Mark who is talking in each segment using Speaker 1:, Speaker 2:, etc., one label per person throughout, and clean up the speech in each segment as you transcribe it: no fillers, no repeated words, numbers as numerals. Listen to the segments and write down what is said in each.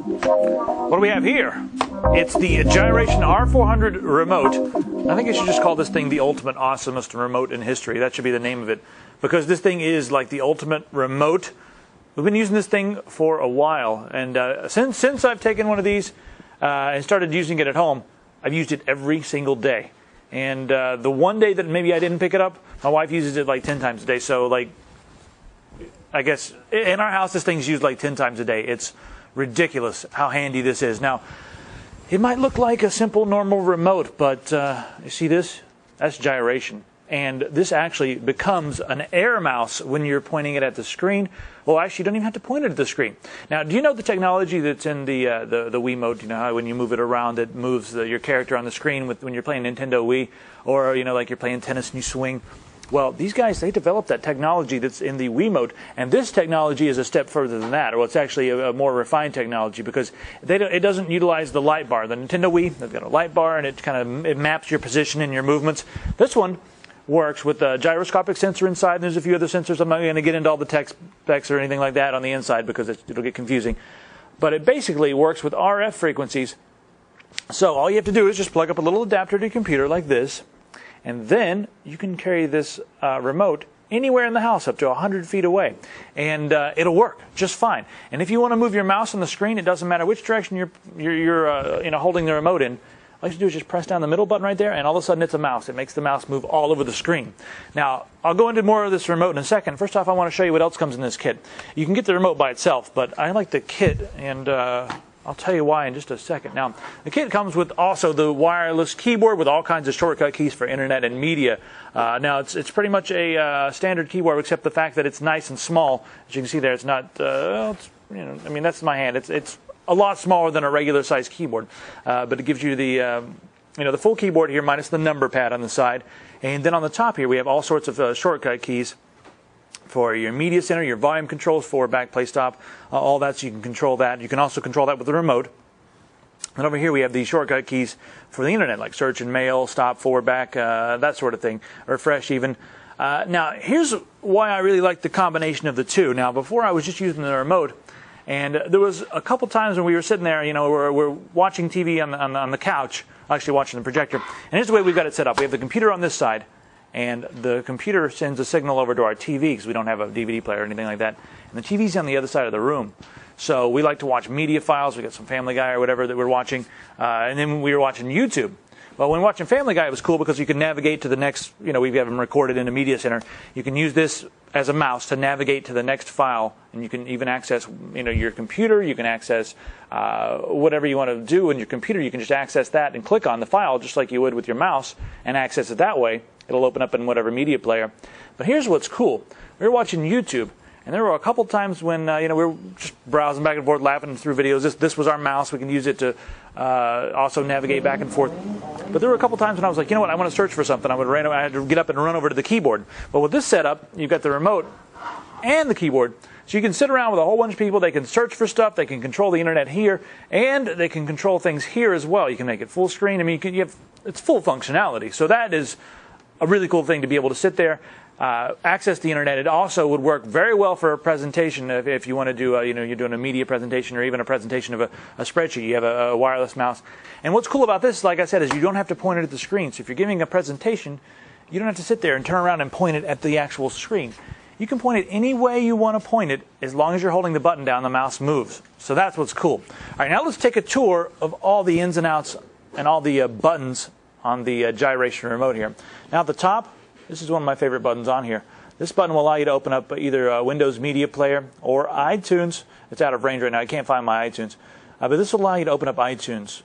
Speaker 1: What do we have here? It's the Gyration R400 remote. I think I should just call this thing the ultimate awesomest remote in history. That should be the name of it, because this thing is like the ultimate remote. We've been using this thing for a while, and since I've taken one of these and started using it at home, I've used it every single day. And the one day that maybe I didn't pick it up, my wife uses it like 10 times a day. So like, I guess in our house this thing's used like 10 times a day. It's ridiculous how handy this is. Now, it might look like a simple normal remote, but you see this? That's gyration. And this actually becomes an air mouse when you're pointing it at the screen. Well, actually, you don't even have to point it at the screen. Now, do you know the technology that's in the Wiimote? You know how when you move it around, it moves your character on the screen when you're playing Nintendo Wii, or you know, like you're playing tennis and you swing. Well, these guys, they developed that technology that's in the Wiimote, and this technology is a step further than that. Well, it's actually a more refined technology, because it doesn't utilize the light bar. The Nintendo Wii, they've got a light bar, and it maps your position and your movements. This one works with a gyroscopic sensor inside, and there's a few other sensors. I'm not going to get into all the tech specs or anything like that on the inside, because it'll get confusing. But it basically works with RF frequencies. So all you have to do is just plug up a little adapter to your computer like this, and then you can carry this remote anywhere in the house up to 100 feet away, and it'll work just fine. And if you want to move your mouse on the screen, it doesn't matter which direction you're holding the remote in. All you have to do is just press down the middle button right there, and all of a sudden it's a mouse. It makes the mouse move all over the screen. Now, I'll go into more of this remote in a second. First off, I want to show you what else comes in this kit. You can get the remote by itself, but I like the kit, and I'll tell you why in just a second. Now, the kit comes with also the wireless keyboard with all kinds of shortcut keys for internet and media. Now, it's pretty much a standard keyboard, except the fact that it's nice and small. As you can see there, it's not, I mean, that's my hand. It's a lot smaller than a regular size keyboard, but it gives you the the full keyboard here minus the number pad on the side, and then on the top here we have all sorts of shortcut keys for your media center, your volume controls, forward, back, play, stop, all that, so you can control that. You can also control that with the remote. And over here we have the shortcut keys for the internet, like search and mail, stop, forward, back, that sort of thing, refresh even. Now here's why I really like the combination of the two. Now, before I was just using the remote, and there was a couple times when we were sitting there, we're watching TV on the couch, actually watching the projector. And here's the way we've got it set up. We have the computer on this side, and the computer sends a signal over to our TV, because we don't have a DVD player or anything like that. And the TV's on the other side of the room. So we like to watch media files. We got some Family Guy or whatever that we're watching. And then we were watching YouTube. Well, when watching Family Guy, it was cool because you can navigate to the next, we have them recorded in a media center. You can use this as a mouse to navigate to the next file, and you can even access, your computer. You can access whatever you want to do in your computer. You can just access that and click on the file just like you would with your mouse and access it that way. It'll open up in whatever media player. But here's what's cool. We were watching YouTube, and there were a couple times when we were just browsing back and forth, laughing through videos. This was our mouse. We can use it to also navigate back and forth. But there were a couple times when I was like, you know what, I want to search for something. I had to get up and run over to the keyboard. But with this setup, you've got the remote and the keyboard. So you can sit around with a whole bunch of people. They can search for stuff. They can control the internet here, and they can control things here as well. You can make it full screen. I mean, it's full functionality. So that is a really cool thing to be able to sit there, access the internet. It also would work very well for a presentation if you want to do, you're doing a media presentation or even a presentation of a spreadsheet. You have a wireless mouse. And what's cool about this, like I said, is you don't have to point it at the screen. So if you're giving a presentation, you don't have to sit there and turn around and point it at the actual screen. You can point it any way you want to point it. As long as you're holding the button down, the mouse moves. So that's what's cool. All right, now let's take a tour of all the ins and outs and all the buttons on the Gyration remote here. Now at the top, this is one of my favorite buttons on here. This button will allow you to open up either Windows Media Player or iTunes. It's out of range right now. I can't find my iTunes. But this will allow you to open up iTunes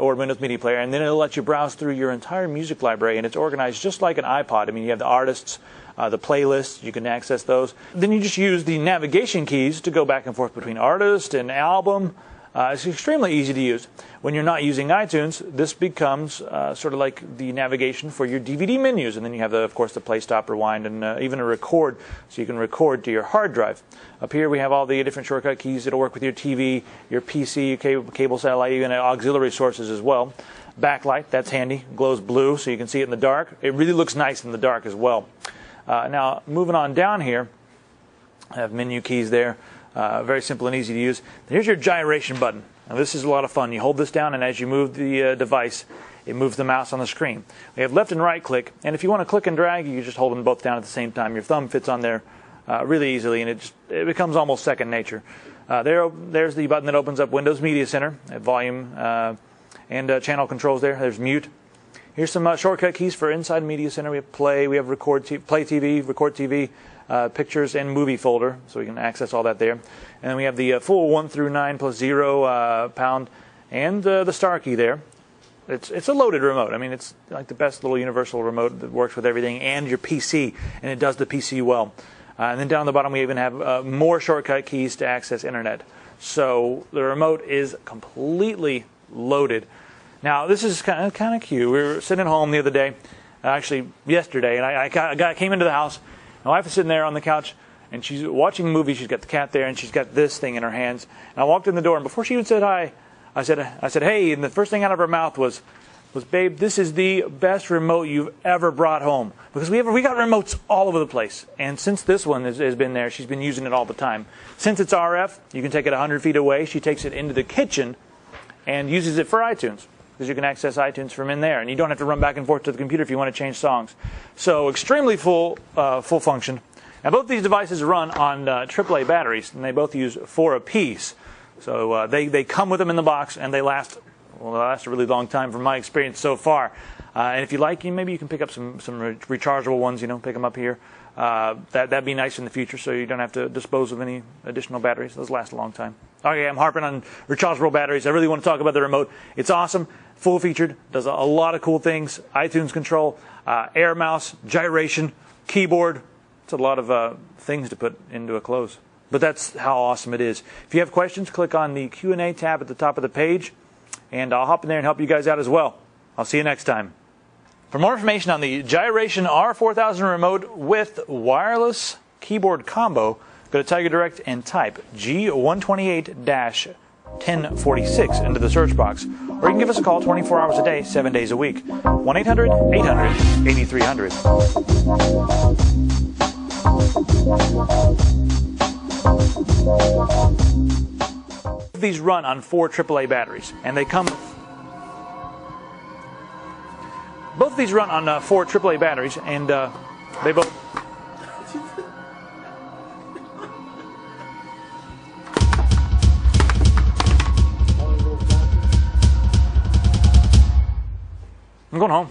Speaker 1: or Windows Media Player, and then it'll let you browse through your entire music library, and it's organized just like an iPod. I mean, you have the artists, the playlists, you can access those. Then you just use the navigation keys to go back and forth between artist and album. It's extremely easy to use. When you're not using iTunes, this becomes sort of like the navigation for your DVD menus. And then you have, of course, the play, stop, rewind, and even a record, so you can record to your hard drive. Up here we have all the different shortcut keys that'll work with your TV, your PC, your cable satellite, even auxiliary sources as well. Backlight, that's handy. Glows blue, so you can see it in the dark. It really looks nice in the dark as well. Now, moving on down here, I have menu keys there. Very simple and easy to use. Here's your gyration button. Now this is a lot of fun. You hold this down, and as you move the device, it moves the mouse on the screen. We have left and right click, and if you want to click and drag, you just hold them both down at the same time. Your thumb fits on there really easily, and it becomes almost second nature. There's the button that opens up Windows Media Center, volume and channel controls there. There's mute. Here's some shortcut keys for inside Media Center. We have play, we have play TV, record TV, pictures, and movie folder, so we can access all that there. And then we have the full 1 through 9 plus 0 pound, and the star key there. It's a loaded remote. I mean, it's like the best little universal remote that works with everything and your PC, and it does the PC well. And then down the bottom, we even have more shortcut keys to access internet. So the remote is completely loaded. Now, this is kind of cute. We were sitting at home the other day, actually yesterday, and I came into the house. My wife is sitting there on the couch, and she's watching a movie. She's got the cat there, and she's got this thing in her hands. And I walked in the door, and before she even said hi, I said, hey, and the first thing out of her mouth was, babe, this is the best remote you've ever brought home. Because we got remotes all over the place. And since this one has been there, she's been using it all the time. Since it's RF, you can take it 100 feet away. She takes it into the kitchen and uses it for iTunes, because you can access iTunes from in there, and you don't have to run back and forth to the computer if you want to change songs. So extremely full function. Now both these devices run on AAA batteries, and they both use 4 apiece. So they come with them in the box, and they last a really long time from my experience so far. And if you like, maybe you can pick up some rechargeable ones. Pick them up here. That'd be nice in the future, so you don't have to dispose of any additional batteries. Those last a long time. Okay, I'm harping on rechargeable batteries. I really want to talk about the remote. It's awesome, full featured, does a lot of cool things. iTunes control, air mouse, gyration, keyboard. It's a lot of things to put into a close. But that's how awesome it is. If you have questions, click on the Q&A tab at the top of the page, and I'll hop in there and help you guys out as well. I'll see you next time. For more information on the Gyration R4000 remote with wireless keyboard combo, go to Tiger Direct and type G128-1046 into the search box. Or you can give us a call 24 hours a day, 7 days a week. 1-800-800-8300. These run on 4 AAA batteries, and they come. Both of these run on 4 AAA batteries, and they both. I'm going home.